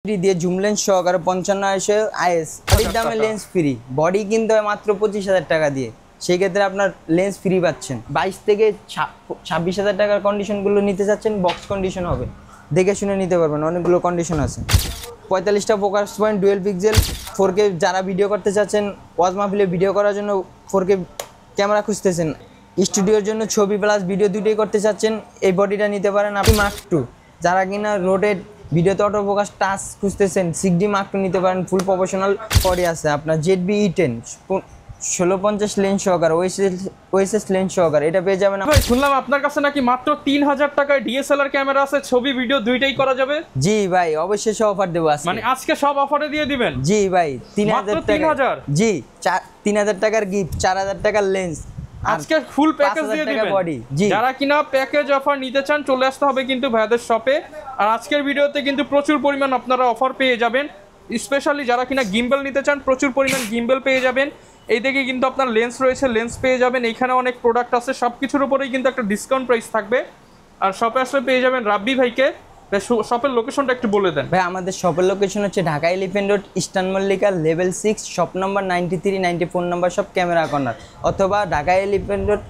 দিয়ে zoom lens সহকারে 55 IS বডির দামে লেন্স ফ্রি। বডি কিনতে হয় মাত্র 25,000 টাকা দিয়ে, সেই ক্ষেত্রে আপনার লেন্স ফ্রি পাচ্ছেন। 22 থেকে 26,000 টাকার কন্ডিশনগুলো নিতে চাচ্ছেন, বক্স কন্ডিশন হবে, দেখে শুনে নিতে পারবেন, অনেকগুলো কন্ডিশন আছে। 45টা focus point, dual pixel, 4K যারা ভিডিও করতে চাচ্ছেন, ওয়াজ মাহফিলে ভিডিও করার জন্য 4K ক্যামেরা খুঁজতেছেন, স্টুডিওর জন্য ছবি প্লাস ভিডিও দুটোই করতে চাচ্ছেন, এই বডিটা নিতে পারেন আপনি। মার্ক 2 যারা কিনা রোটেট ভিডিওতে অটো ফোকাস টাচ খুঁজতেছেন, 6D মার্ক 2 নিতে পারেন। ফুল প্রফেশনাল বডি আছে আপনার। ZB E10 1650 লেন্স সহকারে, ওএসএস লেন্স সহকারে, এটা পেয়ে যাবেন। ভাই শুনলাম আপনার কাছে নাকি মাত্র 3000 টাকায় DSLR ক্যামেরা আছে, ছবি ভিডিও দুইটাই করা যাবে। জি ভাই, অবশ্যই সব অফার দেবো আজকে। মানে আজকে সব অফারে দিয়ে দিবেন? জি ভাই, 3000 টাকা। 3000? জি, 3000 টাকার গিফট, 4000 টাকার লেন্স, আজকে ফুল প্যাকেজ দিয়ে দিবেন। যারা কিনা প্যাকেজ অফার নিতে চান চলে আসতে হবে কিন্তু ভাইয়াদের শপে। আর আজকের ভিডিওতে কিন্তু প্রচুর পরিমাণ আপনারা অফার পেয়ে যাবেন। স্পেশালি যারা কিনা গিম্বল নিতে চান, প্রচুর পরিমাণ গিম্বল পেয়ে যাবেন। এই দিকে কিন্তু আপনার লেন্স রয়েছে, লেন্স পেয়ে যাবেন। এইখানে অনেক প্রোডাক্ট আছে, সব কিছুর উপরেই কিন্তু একটা ডিসকাউন্ট প্রাইস থাকবে। আর শপে আসলে পেয়ে যাবেন রাব্বি ভাইকে। শপের লোকেশনটা একটু বলে দেন ভাই। আমাদের শপের লোকেশন হচ্ছে Dhaka elephant road, eastern Mallika, level 6, shop number 93, 94 number shop, camera corner. অথবা ঢাকা এলিফ্যান্ট রোড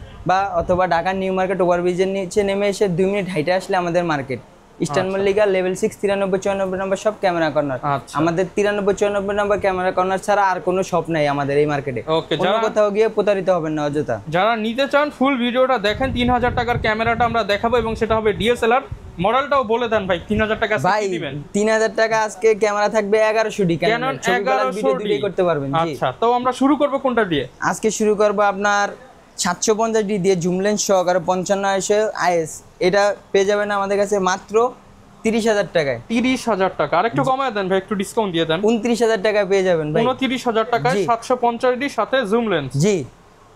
অথবা ঢাকা নিউ মার্কেট ওভারব্রিজের নিচে নেমে এসে 2 মিনিট হাইটে আসলে আমাদের market. Eastern Mallika, level 6, 93-94 number shop, camera corner. আমাদের 93-94 নাম্বার ক্যামেরা কর্নার ছাড়া আর কোনো শপ নাই আমাদের এই মার্কেটে। অন্য কোথাও গিয়ে প্রতারিত হবেন না অযথা। যারা নিতে চান ফুল ভিডিওটা দেখেন। 3000 টাকার ক্যামেরাটা আমরা দেখাবো এবং সেটা হবে DSLR। মডেলটাও বলে দেন ভাই। 3000 টাকা ভাই দিবেন? 3000 টাকা আজকে ক্যামেরা থাকবে 1100D। Canon 1100D করতে পারবেন। আচ্ছা, তো আমরা শুরু করব কোনটা দিয়ে? আজকে শুরু করব আপনার 750D দিয়ে জুম লেন্স সহকারে 55 IS। এটা পেয়ে যাবেন আমাদের কাছে মাত্র 30,000 টাকায়। 30,000 টাকা? আর একটু কমায় দেন ভাই, একটু ডিসকাউন্ট দিয়ে দেন। 29,000 টাকায় পেয়ে যাবেন ভাই। 29,000 টাকায় 750D সাথে জুম লেন্স। জি।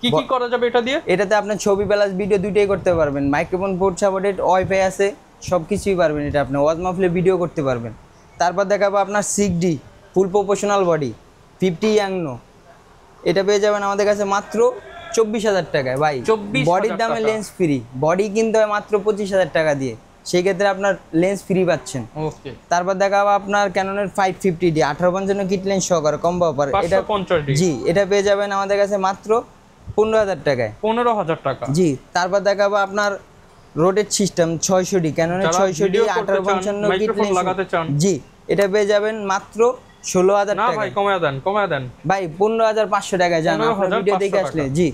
কি কি করা যাবে এটা দিয়ে? এটাতে আপনি ছবি প্লাস ভিডিও দুটোই করতে পারবেন। মাইক্রোফোন পোর্ট সাপোর্টেড, ওয়াইফাই আছে, সবকিছুই পারবেন। এটা আপনি ওয়াজ মাহফিলে ভিডিও করতে পারবেন। তারপর দেখাবো আপনার 6D ফুল প্রফেশনাল বডি 50 ইয়াংনো। এটা পেয়ে যাবেন আমাদের কাছে মাত্র 24,000 টাকায় ভাই। বডির দামে লেন্স ফ্রি। বডি কিনতে হয় মাত্র 25,000 টাকা দিয়ে, সেই ক্ষেত্রে আপনার লেন্স ফ্রি পাচ্ছেন। ওকে। তারপর দেখাবো আপনার ক্যাননের 550D 18-55 কিট লেন্স সহকারে কম্বো অফার। এটা 550D। জি, এটা পেয়ে যাবেন আমাদের কাছে মাত্র 15,000 টাকায়। 15,000 টাকা? জি। তারপর দেখাবো আপনার rotate system 600D, ক্যাননের 600D 18-55 kit lens লাগাতে চান। জি, এটা পেয়ে যাবেন মাত্র 16,000 টাকা। না ভাই, কমায় দেন ভাই। 15,500 টাকায় জান আপনার ভিডিও দেখে আসলে। জি।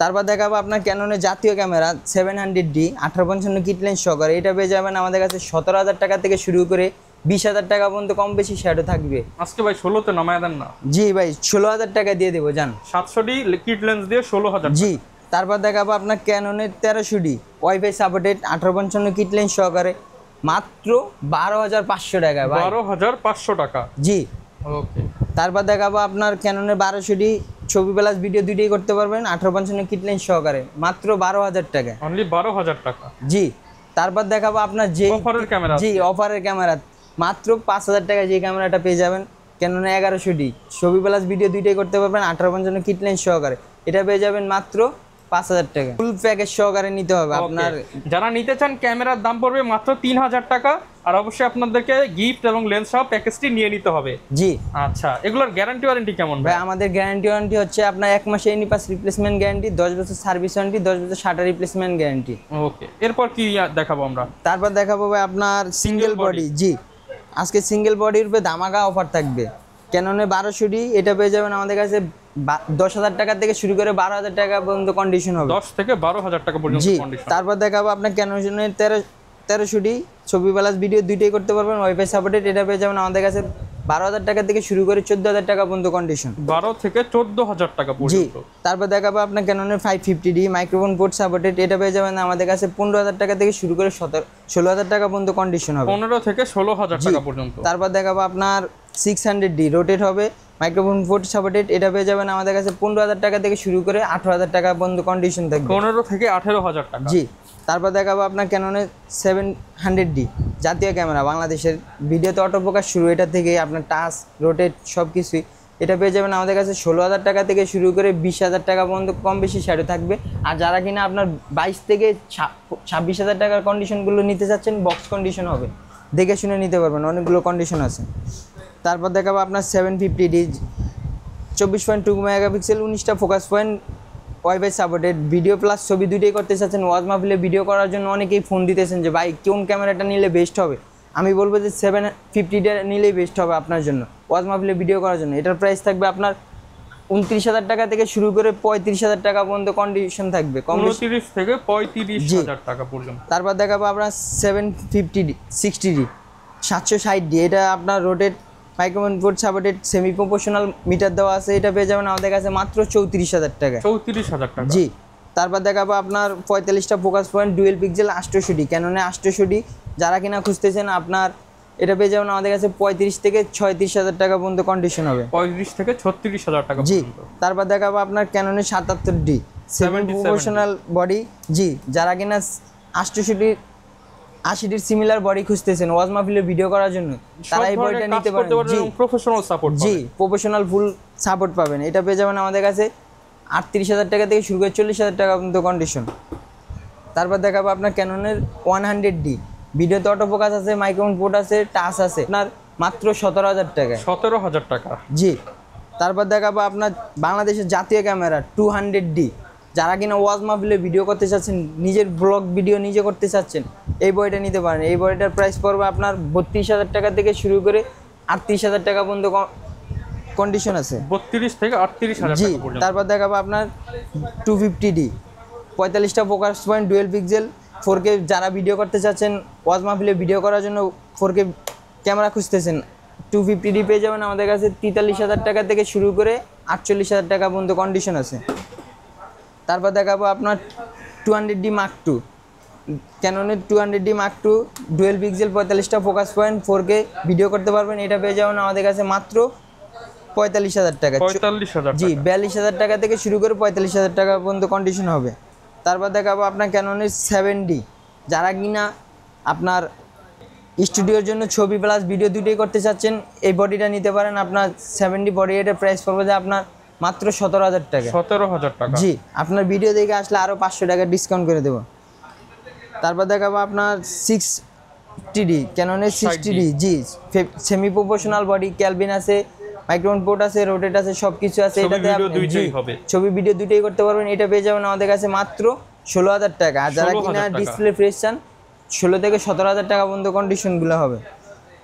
তারপর দেখাবো আপনার ক্যাননের জাতীয় ক্যামেরা 700D 18-55 কিট লেন্স সহকারে। এটা পেয়ে যাবেন আমাদের কাছে 17,000 টাকা থেকে শুরু করে 20,000 টাকা পর্যন্ত কম বেশি শ্যাডো থাকবে। আজকে ভাই 16তে নামায় দেন না? জি ভাই, 16,000 টাকা দিয়ে দেবো জান। 700D কিট লেন্স দিয়ে 16,000। জি। তারপর দেখাবো আপনার ক্যাননের 1300D wifi supported 18-55 kit lens সহকারে মাত্র 12,500 টাকা ভাই। 12,500 টাকা? জি। ওকে। তারপর দেখাবো আপনার ক্যাননের 1200D ছবি প্লাস ভিডিও দুটোই করতে পারবেন 18-55 কিট লেন্স সহকারে মাত্র 12,000 টাকা। অনলি 12,000 টাকা? জি। তারপর দেখাবো আপনার যে অফারের ক্যামেরা। জি, অফারের ক্যামেরা মাত্র 5,000 টাকা যে ক্যামেরাটা পেয়ে যাবেন। ক্যানন 1100D ছবি প্লাস ভিডিও দুইটাই করতে পারবেন 18-55 কিট লেন্স সহকারে। এটা পেয়ে যাবেন মাত্র 5,000 টাকা। ফুল প্যাকেজ সহকারে নিতে হবে আপনার। যারা নিতে চান ক্যামেরার দাম পড়বে মাত্র 3,000 টাকা। আর অবশ্যই আপনাদেরকে গিফট এবং লেন্স সহ প্যাকেজটি নিয়ে নিতে হবে। জি। আচ্ছা, এগুলোর গ্যারান্টি ওয়ারেন্টি কেমন ভাই? আমাদের গ্যারান্টি ওয়ারেন্টি হচ্ছে আপনার 1 মাসে এনি পাস রিপ্লেসমেন্ট গ্যারান্টি, 10 বছর সার্ভিস ওয়ারেন্টি, 10 বছর শাটার রিপ্লেসমেন্ট গ্যারান্টি। ওকে। এরপর কি দেখাবো আমরা? তারপর দেখাবো ভাই আপনার সিঙ্গেল বডি। জি। আজকে সিঙ্গেল বডির উপরে ধামাকা অফার থাকবে। ক্যাননে 1200D এটা পেয়ে যাবেন আমাদের কাছে 10,000 টাকা থেকে শুরু করে 12,000 টাকা পর্যন্ত কন্ডিশন হবে। 10 থেকে 12,000 টাকা পর্যন্ত কন্ডিশন। তারপর দেখাবো আপনার ক্যাননের 1300D ছবি প্লাস ভিডিও দুইটাই করতে পারবেন, ওয়াইফাই সাপোর্টেড। এটা পেয়ে যাবেন আমাদের কাছে 12,000 টাকা থেকে শুরু করে 14,000 টাকা পর্যন্ত কন্ডিশন। 12 থেকে 14,000 টাকা পর্যন্ত। জি। তারপর দেখাবো আপনার ক্যাননের 550D মাইক্রোফোন পোর্ট সাপোর্টেড। এটা পেয়ে যাবেন আমাদের কাছে 15,000 টাকা থেকে শুরু করে 16,000 টাকা পর্যন্ত কন্ডিশন হবে। 15 থেকে 16,000 টাকা পর্যন্ত। তারপর দেখাবো আপনার 600D রোটেট হবে, মাইক্রোফোন পোর্ট সাপোর্টেড। এটা পেয়ে যাবেন আমাদের কাছে 15,000 টাকা থেকে শুরু করে 18,000 টাকা পর্যন্ত কন্ডিশন থাকবে। 15 থেকে 18,000 টাকা। জি। তারপর দেখাবো আপনার ক্যাননের 700D জাতীয় ক্যামেরা, বাংলাদেশের ভিডিওতে অটো ফোকাস শুরু, এটা থেকে আপনার টাচ রোটেট সব কিছুই। এটা পেয়ে যাবেন আমাদের কাছে 16,000 টাকা থেকে শুরু করে 20,000 টাকা পর্যন্ত কম বেশি শ্যাডো থাকবে। আর যারা কিনা আপনার 22 থেকে 26,000 টাকার কন্ডিশনগুলো নিতে চাচ্ছেন, বক্স কন্ডিশন হবে, দেখে শুনে নিতে পারবেন, অনেকগুলো কন্ডিশন আছে। তারপর দেখাবো আপনার 750D 24.2 মেগাপিক্সেল 19টা focus point, wifi supported, video plus ছবি দুটোই করতে চাচ্ছেন। ওয়াজ মাহফিলে ভিডিও করার জন্য অনেকেই ফোন দিতেছেন যে ভাই কোন ক্যামেরাটা নিলে বেস্ট হবে। আমি বলবো যে 750টা নিলেই বেস্ট হবে আপনার জন্য ওয়াজ মাহফিলে ভিডিও করার জন্য। এটার প্রাইস থাকবে আপনার 29,000 টাকা থেকে শুরু করে 35,000 টাকা পর্যন্ত কন্ডিশন থাকবে, 29 থেকে 35,000 টাকা পর্যন্ত। তারপর দেখাবো আপনার 750D 60D 760D, এটা আপনার rotate microphone port supported, semi proportional metre দেওয়া আছে। এটা পেয়ে যাবেন আমাদের কাছে মাত্র 34,000 টাকা। 34,000 টাকা, জি। তারপর দেখাবো আপনার 45টা focus point, dual pixel 800D, ক্যাননে 800D যারা কিনা খুঁজতেছেন আপনার এটা পেয়ে যাবেন আমাদের কাছে 35 থেকে 36,000 টাকা পর্যন্ত কন্ডিশন হবে। 35 থেকে 36,000 টাকা জি। পর্যন্ত। তারপর দেখাবো আপনার ক্যাননে 77D সেমি প্রপোর্শনাল বডি, জি, যারা কিনা 80D সিমিলার বডি খুঁজতেছেন ওয়াজ মাহফিলে ভিডিও করার জন্য, তারা এই বডিটা নিতে পারেন। জি, প্রফেশনাল সাপোর্ট, জি, প্রফেশনাল ফুল সাপোর্ট পাবেন। এটা পেয়ে যাবেন আমাদের কাছে 38,000 টাকা থেকে শুরু করে 40,000 টাকা পর্যন্ত কন্ডিশন। তারপর দেখাবো আপনার ক্যাননের 100D, ভিডিওতে অটো ফোকাস আছে, মাইক্রোফোন পোর্ট আছে, টাচ আছে, আপনার মাত্র 17,000 টাকা। 17,000 টাকা, জি। তারপর দেখাবো আপনার বাংলাদেশের জাতীয় ক্যামেরা 200D, যারা কিনা ওয়াজ মাহফিলে ভিডিও করতে চাচ্ছেন, নিজের ব্লগ ভিডিও নিজে করতে চাচ্ছেন, এই বইটা নিতে পারেন। এই বইটার প্রাইস পড়বে আপনার 32,000 টাকা থেকে শুরু করে 38,000 টাকা পর্যন্ত কন্ডিশন আছে। 32 থেকে 38,000 জি। টাকা পর্যন্ত। তারপর দেখাবো আপনার 250D 45টা focus point, dual pixel 4K, যারা ভিডিও করতে চাচ্ছেন ওয়াজ মাহফিলে ভিডিও করার জন্য 4K ক্যামেরা খুঁজতেছেন, 250D পেয়ে যাবেন আমাদের কাছে 43,000 টাকা থেকে শুরু করে 48,000 টাকা পর্যন্ত কন্ডিশন আছে। তারপর দেখাবো আপনার 200D Mark II, ক্যাননের 200D Mark II dual pixel 45টা ফোকাস পয়েন্ট, 4K ভিডিও করতে পারবেন। এটা পেয়ে যাবেন আমাদের কাছে মাত্র 45,000 টাকা। 45,000 জি, 42,000 টাকা থেকে শুরু করে 45,000 টাকা পর্যন্ত কন্ডিশন হবে। তারপর দেখাবো আপনার ক্যাননের 7D, যারা কিনা আপনার স্টুডিওর জন্য ছবি প্লাস ভিডিও দুটোই করতে চাচ্ছেন, এই বডিটা নিতে পারেন। আপনার 7D বডি, এটা প্রাইস পড়বে যে আপনার মাত্র 17,000 টাকা। 17,000 টাকা, জি। আপনার ভিডিও দেখে আসলে আরও 500 টাকা ডিসকাউন্ট করে দেবো। তারপর দেখাবো আপনার 60D, ক্যাননের 60D, জি, সেমি প্রপোর্শনাল বডি, ক্যালভিন আছে, মাইক্রোফোন পোর্ট আছে, রোটেট আছে, সব কিছু আছে। এটাতে ছবি ভিডিও দুটোই করতে পারবেন। এটা পেয়ে যাবেন আমাদের কাছে মাত্র 16,000 টাকা। আর যারা কিনা ডিসপ্লে ফ্রেশ চান 16 থেকে 17,000 টাকা পর্যন্ত কন্ডিশনগুলো হবে।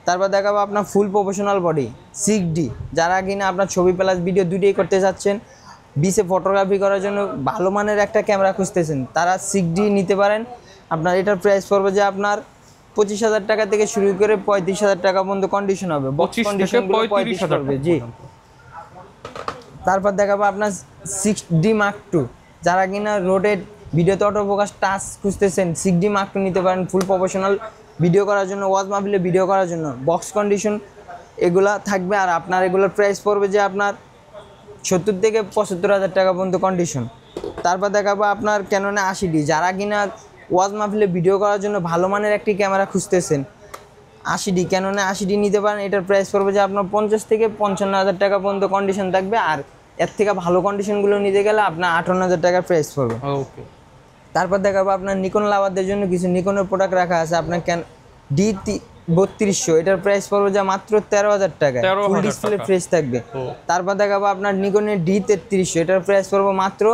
তারপর দেখাবো আপনার ফুল প্রফেশনাল বডি 6D, যারা কিনা আপনার ছবি প্লাস ভিডিও দুটোই করতে চাচ্ছেন, বিচে ফটোগ্রাফি করার জন্য ভালো মানের একটা ক্যামেরা খুঁজতেছেন, তারা 6D নিতে পারেন। আপনার এটার প্রাইস পড়বে যে আপনার 25,000 টাকা থেকে শুরু করে 35,000 টাকা পর্যন্ত কন্ডিশন হবে। 35,000 হবে, জি। তারপর দেখাবো আপনার 6D Mark II, যারা কিনা রোটেট ভিডিওতে অটো ফোকাস টাচ খুঁজতেছেন, 6D Mark II নিতে পারেন ফুল প্রফেশনাল ভিডিও করার জন্য, ওয়াজ মাহফিলে ভিডিও করার জন্য। বক্স কন্ডিশন এগুলা থাকবে। আর আপনার এগুলোর প্রাইস পড়বে যে আপনার 70 থেকে 75,000 টাকা পর্যন্ত কন্ডিশন। তারপর দেখাবো আপনার ক্যাননে 80D, যারা কিনা ওয়াজ মাহফিলে ভিডিও করার জন্য ভালো মানের একটি ক্যামেরা খুঁজতেছেন, 80D, ক্যাননে 80D নিতে পারেন। এটার প্রাইস পড়বে যে আপনার 50 থেকে 55,000 টাকা পর্যন্ত কন্ডিশন থাকবে। আর এর থেকে ভালো কন্ডিশনগুলো নিতে গেলে আপনার 58,000 টাকার প্রাইস পড়বে। ওকে। তারপর দেখাবো আপনার নিকন লাভারদের জন্য কিছু নিকনের প্রোডাক্ট রাখা আছে। আপনার D3200, এটার প্রাইস পড়বে যা মাত্র 13,000 টাকা, ফুল ডিসপ্লে ফ্রেশ থাকবে। তারপর দেখাবো আপনার নিকনের D3300, এটার প্রাইস পড়বে মাত্র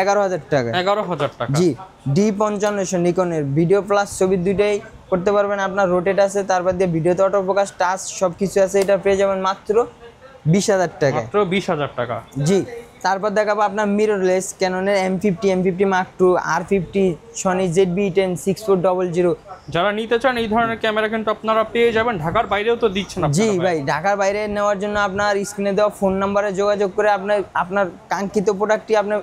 11,000 টাকা। 11,000 টাকা, জি। D5500 নিকনের ভিডিও প্লাস ছবি দুইটাই করতে পারবেন। আপনার রোটেট আছে, তারপর দিয়ে ভিডিওতে অটো ফোকাস টাচ সব কিছু আছে। এটা পেয়ে যাবেন মাত্র 20,000 টাকা। মাত্র 20,000 টাকা, জি। তারপর দেখাবো আপনার মিররলেস ক্যাননের M50 Mark II, R50, Sony ZV-10 6400। যারা নিতে চান এই ধরনের ক্যামেরা কিন্তু আপনারা পেয়ে যাবেন। ঢাকার বাইরেও তো দিচ্ছেন আপনারা? জি ভাই, ঢাকার বাইরে নেওয়ার জন্য আপনার স্ক্রিনে দেওয়া ফোন নাম্বারে যোগাযোগ করে আপনার কাঙ্ক্ষিত প্রোডাক্টটি আপনার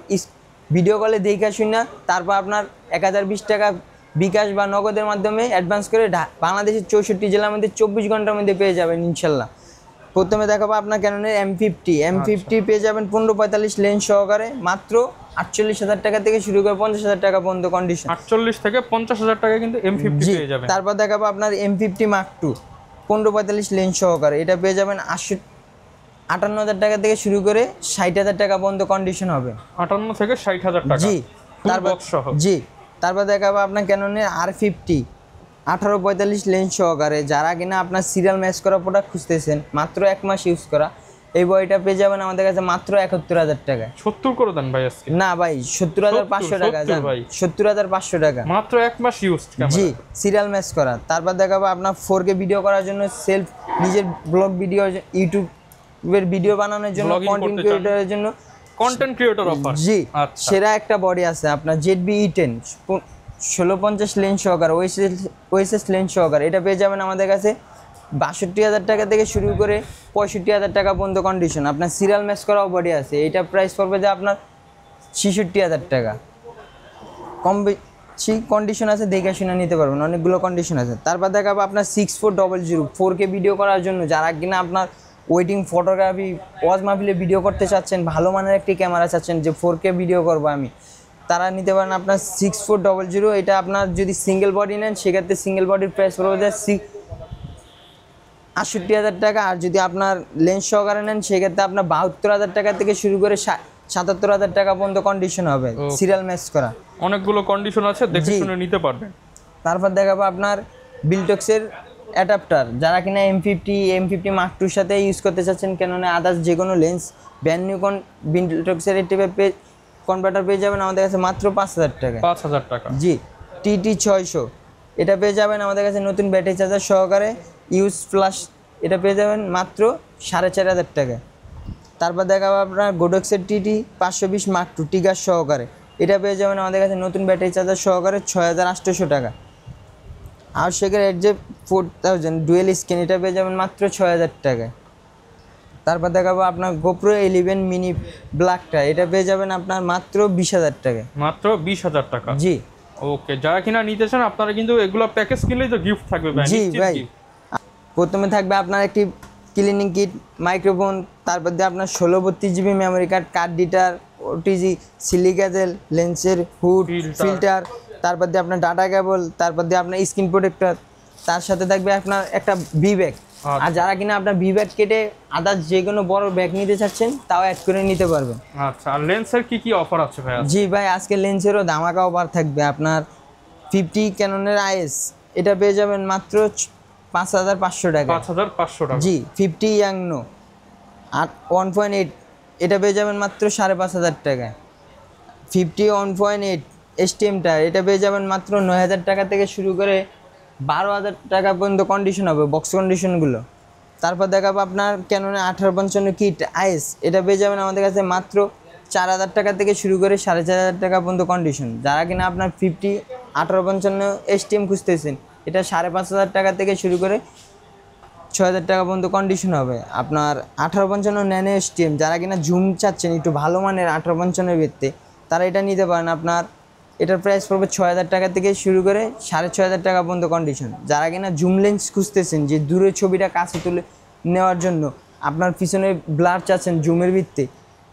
ভিডিও কলে দেখে শুনে তারপর আপনার 1020 টাকা বিকাশ বা নগদের মাধ্যমে অ্যাডভান্স করে বাংলাদেশের 64 জেলার মধ্যে 24 ঘন্টার মধ্যে পেয়ে যাবেন ইনশাল্লাহ। প্রথমে দেখাবো আপনার ক্যাননের M50 পেয়ে যাবেন 15-45 লেন্স সহকারে মাত্র 48,000 টাকা থেকে শুরু করে 50,000 টাকা পর্যন্ত কন্ডিশন। 48 থেকে 50,000 টাকা কিন্তু M50 পেয়ে যাবেন। তারপর দেখাবো আপনার M50 Mark II 15-45 লেন্স সহকারে, এটা পেয়ে যাবেন 58,000 টাকা থেকে শুরু করে 60,000 টাকা পর্যন্ত কন্ডিশন হবে। 58 থেকে 60,000 টাকা, জি। তারপর জি। তারপর দেখাবো আপনার ক্যাননের R50 1845 লেন্স সহকারে, যারা কিনা আপনার সিরিয়াল ম্যাচ করা প্রোডাক্ট খুঁজতেছেন, মাত্র 1 মাস ইউজ করা, এই বডিটা পেয়ে যাবেন আমাদের কাছে মাত্র 71,000 টাকায়। 70 করে দেন ভাই আজকে। না ভাই, 70,500 টাকা। 70,500 টাকা মাত্র 1 মাস ইউজ ক্যামেরা। জি, সিরিয়াল ম্যাচ করা। তারপর দেখাবো আপনার 4K ভিডিও করার জন্য, সেলফ নিজের ব্লগ ভিডিও, ইউটিউবের ভিডিও বানানোর জন্য, কন্টেন্ট ক্রিয়েটরের জন্য, কন্টেন্ট ক্রিয়েটর অফার। জি, আচ্ছা, সেরা একটা বডি আছে আপনার ZB E10 1650 লেন্স সহকারে, ওএসএস লেন্স সহকারে। এটা পেয়ে যাবেন আমাদের কাছে 62,000 টাকা থেকে শুরু করে 65,000 টাকা পর্যন্ত কন্ডিশন। আপনার সিরিয়াল ম্যাচ করাও বডি আছে, এটা প্রাইস পড়বে যে আপনার 66,000 টাকা। কম বেশি কন্ডিশন আছে, দেখে শুনে নিতে পারবেন, অনেকগুলো কন্ডিশন আছে। তারপর দেখাবো আপনার 6400 4K ভিডিও করার জন্য, যারা কিনা আপনার ওয়েডিং ফটোগ্রাফি, ওয়াজ মাহফিলে ভিডিও করতে চাচ্ছেন, ভালো মানের একটি ক্যামেরা চাচ্ছেন যে 4K ভিডিও করবো আমি, তারা নিতে পারেন আপনার 6400। এটা আপনার যদি সিঙ্গেল বডি নেন, সেক্ষেত্রে সিঙ্গেল বডির প্রাইস পড়বে যে 68,000 টাকা। আর যদি আপনার লেন্স সহকারে নেন, সেক্ষেত্রে আপনার 72,000 টাকা থেকে শুরু করে 77,000 টাকা পর্যন্ত কন্ডিশন হবে, সিরিয়াল ম্যাচ করা। অনেকগুলো কন্ডিশন আছে, দেখে শুনে নিতে পারবেন। তারপর দেখাবো আপনার বিলটক্সের অ্যাডাপ্টার, যারা কিনা M50 Mark II সাথে ইউজ করতে চাচ্ছেন, কেননা আদার্স যে কোনো লেন্স, ব্র্যান্ড নিউ বিলটক্সের টিপে কনভার্টার পেয়ে যাবেন আমাদের কাছে মাত্র 5,000 টাকা। 5,000 টাকা। জি, TT600 এটা পেয়ে যাবেন আমাদের কাছে নতুন ব্যাটারি চার্জার সহকারে, ইউজ প্লাস। এটা পেয়ে যাবেন মাত্র 4,500 টাকা। তারপর দেখাবো আপনার গোডক্সের TT 520 Mark II টিগার সহকারে, এটা পেয়ে যাবেন আমাদের কাছে নতুন ব্যাটারি চার্জার সহকারে 6,800 টাকা। আর সেখানে যে 4000 ডুয়েল স্ক্রিন, এটা পেয়ে যাবেন মাত্র 6,000 টাকায়। তারপর দেখাবো আপনার GoPro 11 মিনি ব্ল্যাকটা, এটা পেয়ে যাবেন আপনার মাত্র 20,000 টাকায়। মাত্র 20,000 টাকা। জি, ওকে, যারা কিনা নিতে চান আপনারা কিন্তু এগুলো প্যাকেজ কিনলেই তো গিফট থাকবে ভাই। জি ভাই, প্রথমে থাকবে আপনার একটি ক্লিনিং কিট, মাইক্রোফোন, তারপর দিয়ে আপনার 1632 GB memory card, card deter, OTG, সিলিকাজেল, লেন্সের হুড, ফিল্টার, তারপর দিয়ে আপনার ডাটা কেবল, তারপর দিয়ে আপনার স্ক্রিন প্রোটেক্টর, তার সাথে থাকবে আপনার একটা ভি ব্যাগ। আর যারা কিনা আপনার ভি ব্যাগ কেটে আদার্স যে কোনো বড় ব্যাগ নিতে চাচ্ছেন, তাও অ্যাড করে নিতে পারবেন। আচ্ছা, আর লেন্সের কি কি অফার আছে ভাই? জি ভাই, আজকে লেন্সেরও ধামাকা অফার থাকবে। আপনার 50 ক্যাননের IS, এটা পেয়ে যাবেন মাত্র 5,500 টাকা। 5,500 টাকা। জি, 50 ইয়াংনো 1.8, এটা পেয়ে যাবেন মাত্র 5,500 টাকায়। 50 1.8 STMটা, এটা পেয়ে যাবেন মাত্র 9,000 টাকা থেকে শুরু করে 12,000 টাকা পর্যন্ত কন্ডিশন হবে, বক্স কন্ডিশনগুলো। তারপর দেখাবো আপনার ক্যাননের 1855 কিট IS, এটা পেয়ে যাবেন আমাদের কাছে মাত্র 4,000 টাকা থেকে শুরু করে 4,500 টাকা পর্যন্ত কন্ডিশন। যারা কিনা আপনার 50 1855 STM খুঁজতেছেন, এটা 5,500 টাকা থেকে শুরু করে 6,000 টাকা পর্যন্ত কন্ডিশন হবে। আপনার 1855 ন্যানো STM, যারা কিনা জুম চাচ্ছেন একটু ভালো মানের 1855 ভিত্তিতে, তারা এটা নিতে পারেন। আপনার এটার প্রাইস পড়বে 6,000 টাকা থেকে শুরু করে 6,500 টাকা পর্যন্ত কন্ডিশন। যারা কিনা জুম লেন্স খুঁজতেছেন, যে দূরের ছবিটা কাছে তুলে নেওয়ার জন্য, আপনার পিছনে ব্লার চাচ্ছেন জুমের ভিত্তিতে,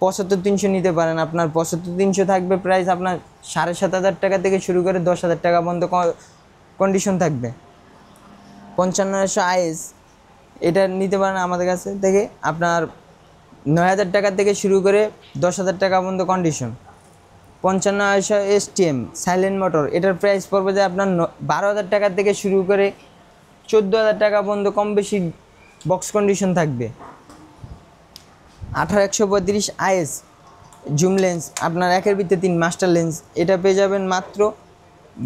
75-300 নিতে পারেন। আপনার 75-300 থাকবে প্রাইস আপনার 7,500 টাকা থেকে শুরু করে 10,000 টাকা পর্যন্ত কন্ডিশন থাকবে। 5500 IS, এটা নিতে পারেন আমাদের কাছে থেকে আপনার 9,000 টাকা থেকে শুরু করে 10,000 টাকা পর্যন্ত কন্ডিশন। 5500 STM সাইলেন্ট মোটর, এটার প্রাইস পড়বে যে আপনার 12,000 টাকা থেকে শুরু করে 14,000 টাকা পর্যন্ত কম বেশি বক্স কন্ডিশন থাকবে। 18-135 IS জুম লেন্স, আপনার 1/3 মাস্টার লেন্স, এটা পেয়ে যাবেন মাত্র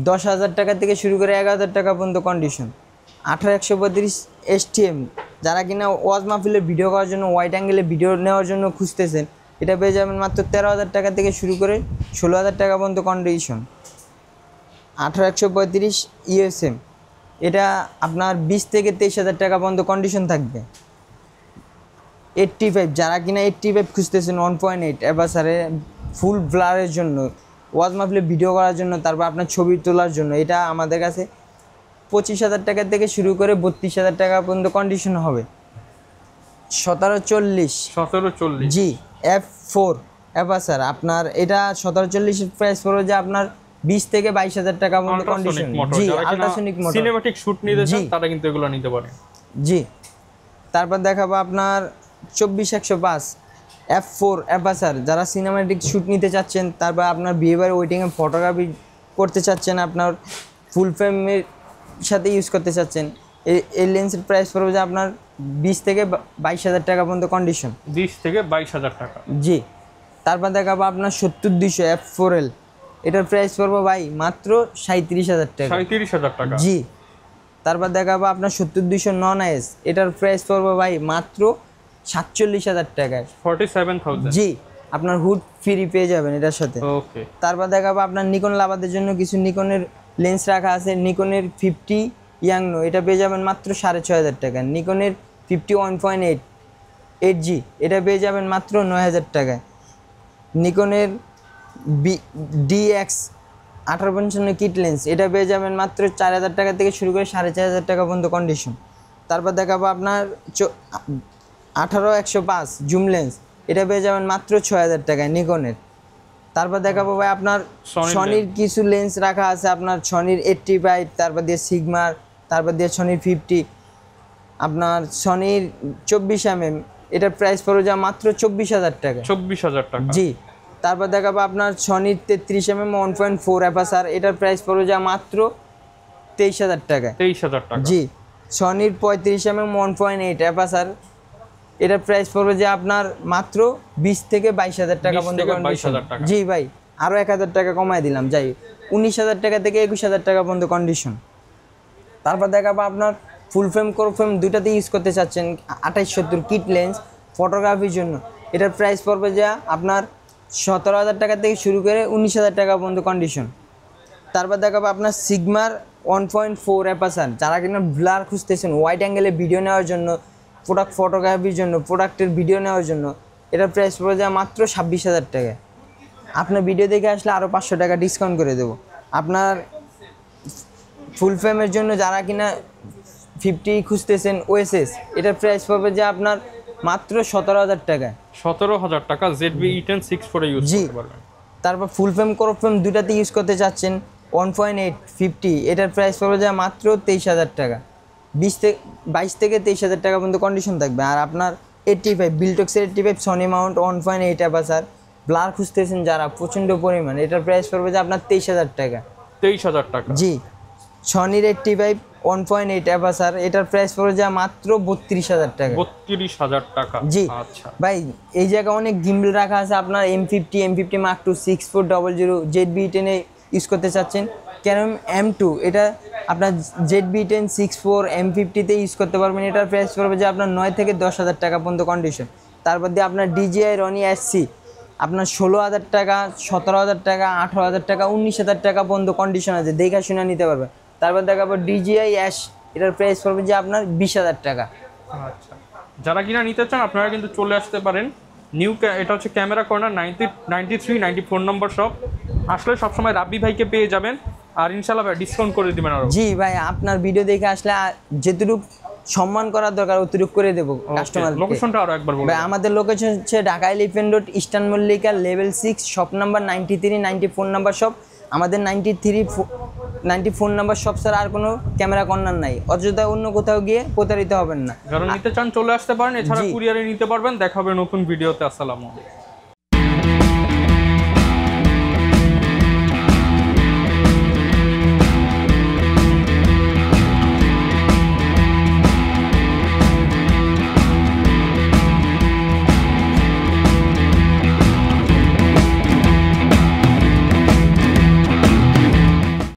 10,000 টাকা থেকে শুরু করে 11,000 টাকা পর্যন্ত কন্ডিশন। 18-135 STM, যারা কিনা ওয়াজ মাহফিলের ভিডিও করার জন্য, ওয়াইড অ্যাঙ্গেলে ভিডিও নেওয়ার জন্য খুঁজতেছেন, এটা পেয়ে যাবেন মাত্র 13,000 টাকা থেকে শুরু করে 16,000 টাকা পর্যন্ত কন্ডিশন। 18-135 USM, এটা আপনার 20 থেকে 23,000 টাকা পর্যন্ত কন্ডিশন থাকবে। 85, যারা কিনা 85 খুঁজতেছেন 1.8 অ্যাপারচারে ফুল ব্লারের জন্য, ওয়াজ মাহফিলে ভিডিও করার জন্য, তারপর আপনার ছবি তোলার জন্য, এটা আমাদের কাছে 25,000 টাকা থেকে শুরু করে 32,000 টাকা পর্যন্ত কন্ডিশন হবে। 1740 জি F4 অ্যাপারচার, আপনার এটা 1740 প্রাইস পড়বে যে আপনার 20 থেকে 22,000 টাকা পর্যন্ত কন্ডিশন। জি, আল্ট্রাসনিক মোটর, সিনেম্যাটিক শুট নিতে চান তারা কিন্তু এগুলো নিতে পারে। জি, তারপর দেখাবো আপনার 24-105 F4 অ্যাপারচার, যারা সিনেম্যাটিক শুট নিতে চাচ্ছেন, তারপর আপনার বিয়ে বাড়ি ওয়েটিংয়ে ফটোগ্রাফি করতে চাচ্ছেন, আপনার ফুল ফ্রেমের সাথে ইউজ করতে চাচ্ছেন, এই লেন্সের প্রাইস পড়বে যে আপনার 20 থেকে 22,000 টাকা পর্যন্ত কন্ডিশন। 20 থেকে 22,000 টাকা। জি। তারপর দেখাবো আপনার 70-200 f4L, এটার প্রাইস পড়বে ভাই মাত্র 37,000 টাকা। 37,000 টাকা। জি। তারপর দেখাবো আপনার 70-200 নন আইএস, এটার প্রাইস পড়বে ভাই মাত্র 47,000 টাকায়। 47,000। জি। আপনার হুড ফ্রি পেয়ে যাবেন এটার সাথে। ওকে। তারপর দেখাবো আপনার নিকন লাভারদের জন্য কিছু নিকনের লেন্স রাখা আছে। নিকনের 50 ইয়াংনো, এটা পেয়ে যাবেন মাত্র 6,500 টাকা। নিকনের 51.8 8G, এটা পেয়ে যাবেন মাত্র 9,000 টাকায়। নিকনের DX 1855 কিট লেন্স, এটা পেয়ে যাবেন মাত্র 4,000 টাকা থেকে শুরু করে 4,500 টাকা পর্যন্ত কন্ডিশন। তারপর দেখাবো আপনার 18-105 জুম লেন্স, এটা পেয়ে যাবেন মাত্র 6,000 টাকায় নিকনের। তারপর দেখাবো ভাই আপনার সনির কিছু লেন্স রাখা আছে, আপনার সনির 85, তারপর দিয়ে সিগমার, তারপর দিয়ে সনির 50, আপনার সনির 24mm, এটার প্রাইস পড়ে যা মাত্র 24,000 টাকা। 24,000 টাকা। জি। তারপর দেখাবো আপনার সনির 33mm 1.4 অ্যাপাসার, এটার প্রাইস পড়ে যা মাত্র 23,000 টাকা। 23,000 টাকা। জি। সনির 35mm 1.8 অ্যাপাসার, এটার প্রাইস পড়বে যে আপনার মাত্র 20 থেকে 22,000 টাকা পর্যন্ত। 22,000 টাকা। জি ভাই, আরও 1,000 টাকা কমায় দিলাম, যাই 19,000 টাকা থেকে 21,000 টাকা পর্যন্ত কন্ডিশন। তারপর দেখাবো আপনার ফুল ফ্রেম কোর ফ্রেম দুইটাতে ইউজ করতে চাচ্ছেন 28-70 কিট লেন্স ফটোগ্রাফির জন্য, এটার প্রাইস পড়বে যে আপনার 17,000 টাকা থেকে শুরু করে 19,000 টাকা পর্যন্ত কন্ডিশন। তারপর দেখাবো আপনার সিগমার 1.4 অ্যাপাসার, যারা কিনা ব্লার খুঁজতেছেন ওয়াইড অ্যাঙ্গেলে ভিডিও নেওয়ার জন্য, প্রোডাক্ট ফটোগ্রাফির জন্য, প্রোডাক্টের ভিডিও নেওয়ার জন্য, এটার প্রাইস পড়ে যায় মাত্র 26,000 টাকা। আপনার ভিডিও দেখে আসলে আরও 500 টাকা ডিসকাউন্ট করে দেবো। আপনার ফুল ফ্রেমের জন্য যারা কিনা 50 খুঁজতেছেন ওএসএস, এটার প্রাইস পড়বে যে আপনার মাত্র 17,000 টাকা। 17,000 টাকা ZV E10 6 ইউজ করতে পারবেন। তারপর ফুল ফ্রেম কোর ফ্রেম দুটাতে ইউজ করতে চাচ্ছেন 1.8 50, এটার প্রাইস পড়বে যায় মাত্র 23,000 টাকা। 22 থেকে 23,000 টাকা পর্যন্ত কন্ডিশন থাকবে। আর আপনার 85 বিলটক্সের 85 সনি মাউন্ট 1.8 অ্যাপাসার, ব্লার খুঁজতেছেন যারা প্রচণ্ড পরিমাণ, এটার প্রাইস পড়বে যে আপনার 23,000 টাকা। 23,000 টাকা। জি। সনির 85 1.8 অ্যাপাসার, এটার প্রাইস পড়ে যায় মাত্র 32,000 টাকা। 32,000 টাকা। জি। আচ্ছা ভাই এই জায়গায় অনেক গিম্বল রাখা আছে, আপনার M50 Mark II 6400 ZV-10 use করতে চাচ্ছেন। ক্যানন M2, এটা আপনার ZV-10 64 M50-তে ইউজ করতে পারবেন, এটার প্রাইস পড়বে যে আপনার 9 থেকে 10,000 টাকা পর্যন্ত কন্ডিশন। তারপর দিয়ে আপনার DJI Roni SC, আপনার 16,000 টাকা, 17,000 টাকা, 18,000 টাকা, 19,000 টাকা পর্যন্ত কন্ডিশন আছে, দেখা শুনে নিতে পারবে। তারপর দেখাবো DJI Ash, এটার প্রাইস পড়বে যে আপনার 20,000 টাকা। আচ্ছা, যারা কিনা নিতে চান আপনারা কিন্তু চলে আসতে পারেন এটা হচ্ছে ক্যামেরা কর্নার 93-94 নম্বর শপ। আসলে সবসময় রাব্বি ভাইকে পেয়ে যাবেন, আর ইনশাল্লাহ ভাই ডিসকাউন্ট করে দিবেন আরো। জি ভাই, আপনার ভিডিও দেখে আসলে যেটুকু সম্মান করার দরকার অতটুকু করে দেবো কাস্টমার। লোকেশনটা আরো একবার বলুন ভাই। আমাদের লোকেশন হচ্ছে Dhaka elephant road, eastern Mallika, level 6, shop number 93-94 number shop. আমাদের 94 নাম্বার শপ ছাড়া আর কোনো ক্যামেরা কর্নার নাই, অযথা অন্য কোথাও গিয়ে প্রতারিত হবেন না। যারা নিতে চান চলে আসতে পারেন, এছাড়া কুরিয়ারে নিতে পারবেন। দেখা হবে নতুন ভিডিওতে। আসসালামু আলাইকুম।